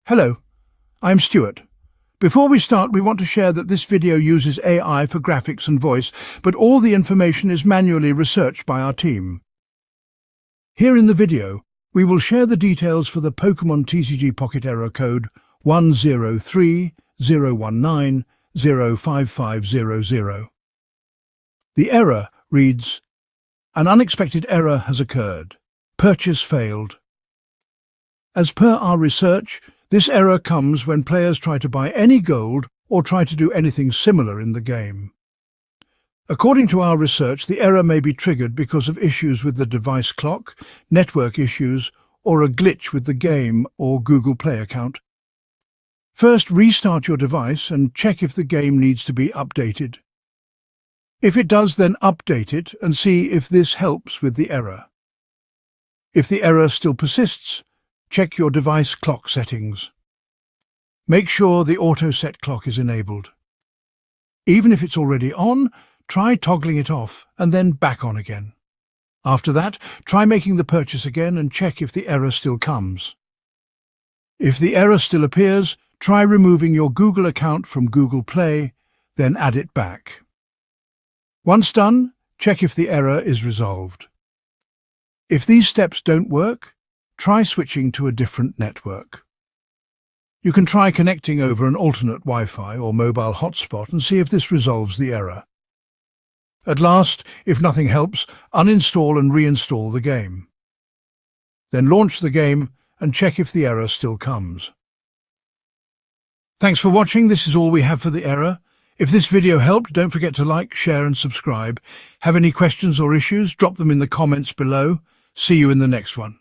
Hello, I'm Stuart. Before we start, we want to share that this video uses AI for graphics and voice, but all the information is manually researched by our team. Here in the video, we will share the details for the Pokémon TCG Pocket Error code 10301905500. The error reads, "An unexpected error has occurred. Purchase failed." As per our research, this error comes when players try to buy any gold or try to do anything similar in the game. According to our research, the error may be triggered because of issues with the device clock, network issues, or a glitch with the game or Google Play account. First, restart your device and check if the game needs to be updated. If it does, then update it and see if this helps with the error. If the error still persists, check your device clock settings. Make sure the auto-set clock is enabled. Even if it's already on, try toggling it off and then back on again. After that, try making the purchase again and check if the error still comes. If the error still appears, try removing your Google account from Google Play, then add it back. Once done, check if the error is resolved. If these steps don't work, try switching to a different network. You can try connecting over an alternate Wi-Fi or mobile hotspot and see if this resolves the error. At last, if nothing helps, uninstall and reinstall the game. Then launch the game and check if the error still comes. Thanks for watching. This is all we have for the error. If this video helped, don't forget to like, share and subscribe. Have any questions or issues? Drop them in the comments below. See you in the next one.